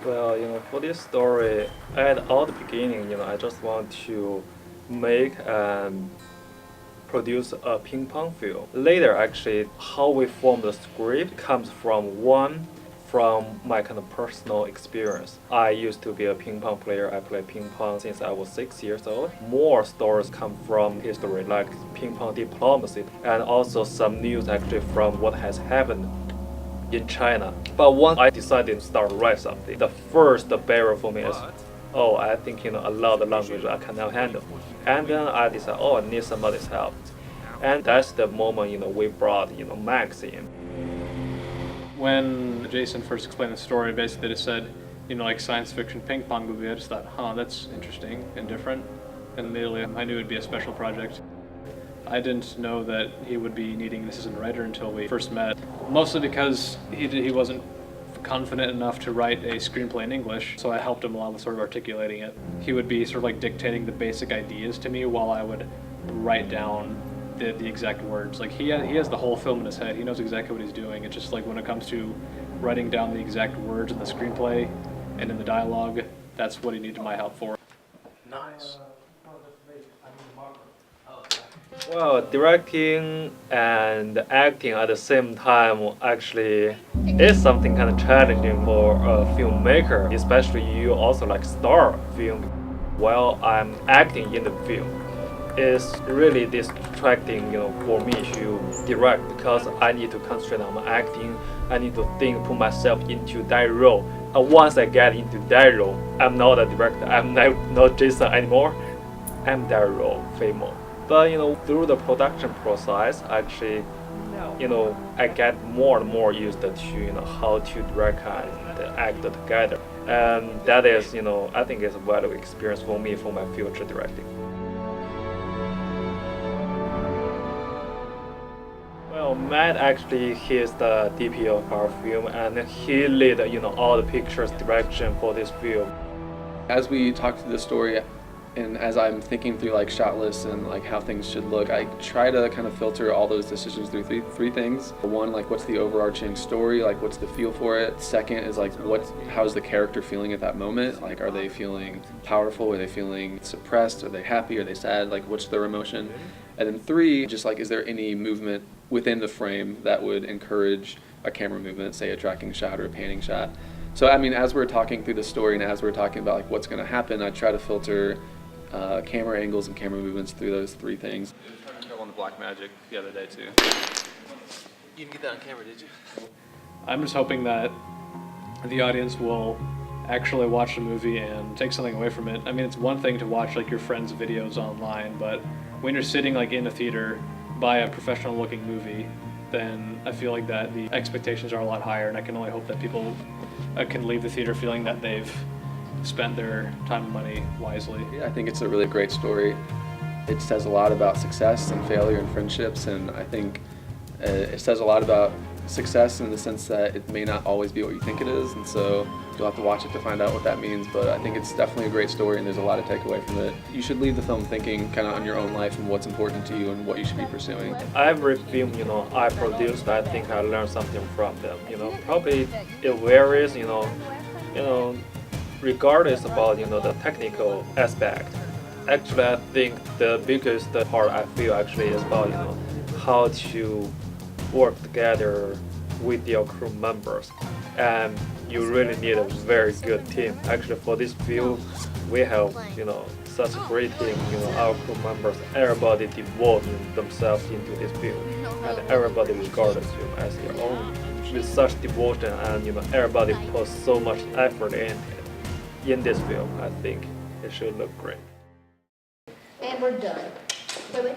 Well, for this story, at all the beginning, I just want to make and produce a ping pong film. Later, actually, how we form the script comes from my kind of personal experience. I used to be a ping pong player. I played ping pong since I was 6 years old. More stories come from history, like ping pong diplomacy, and also some news actually from what has happened in China. But once I decided to start write something, the first barrier for me is, oh, I think a lot of language I cannot handle. And then I decided, oh, I need somebody's help. And that's the moment we brought Max in. When Jason first explained the story, basically just said, like science fiction ping pong movie, I just thought, that's interesting and different. And immediately I knew it would be a special project. I didn't know that he would be needing an assistant writer until we first met, mostly because he wasn't confident enough to write a screenplay in English, so I helped him along with sort of articulating it. He would be sort of like dictating the basic ideas to me while I would write down the exact words. Like he has the whole film in his head. He knows exactly what he's doing. It's just like when it comes to writing down the exact words in the screenplay and in the dialogue, that's what he needed my help for. Nice. Well, directing and acting at the same time actually is something kind of challenging for a filmmaker, especially you also like star film while I'm acting in the film. It's really distracting, for me to direct because I need to concentrate on my acting. I need to put myself into that role. And once I get into that role, I'm not a director. I'm not Jason anymore. I'm that role, Famo. But through the production process, actually, I get more and more used to how to direct and act together, and that is I think it's a valuable experience for me for my future directing. Well, Matt actually he's the DP of our film, and he led all the pictures direction for this film. As we talk through the story, and as I'm thinking through like shot lists and like how things should look, I try to kind of filter all those decisions through three things. One, like what's the overarching story, like what's the feel for it. Second is like how's the character feeling at that moment? Like are they feeling powerful? Are they feeling suppressed? Are they happy? Are they sad? Like what's their emotion? And then three, just like is there any movement within the frame that would encourage a camera movement, say a tracking shot or a panning shot. So I mean, as we're talking through the story and as we're talking about like what's going to happen, I try to filter camera angles and camera movements through those three things. I was trying to show on the Black Magic the other day too. You didn't get that on camera, did you? I'm just hoping that the audience will actually watch the movie and take something away from it. I mean, it's one thing to watch like your friends' videos online, but when you're sitting like in a theater by a professional looking movie, then I feel like that the expectations are a lot higher, and I can only hope that people can leave the theater feeling that they've spent their time and money wisely. Yeah, I think it's a really great story. It says a lot about success and failure and friendships, and I think it says a lot about success in the sense that it may not always be what you think it is, and so you'll have to watch it to find out what that means, but I think it's definitely a great story and there's a lot to take away from it. You should leave the film thinking kind of on your own life and what's important to you and what you should be pursuing. Every film I produced, I think I learned something from them. Probably it varies, regardless about the technical aspect. Actually, I think the biggest part I feel actually is about how to work together with your crew members, and you really need a very good team. Actually, for this film, we have such a great team. Our crew members, everybody devoted themselves into this film, and everybody regard this film as their own with such devotion, and everybody puts so much effort in it. In this film, I think it should look great. And we're done. Wait.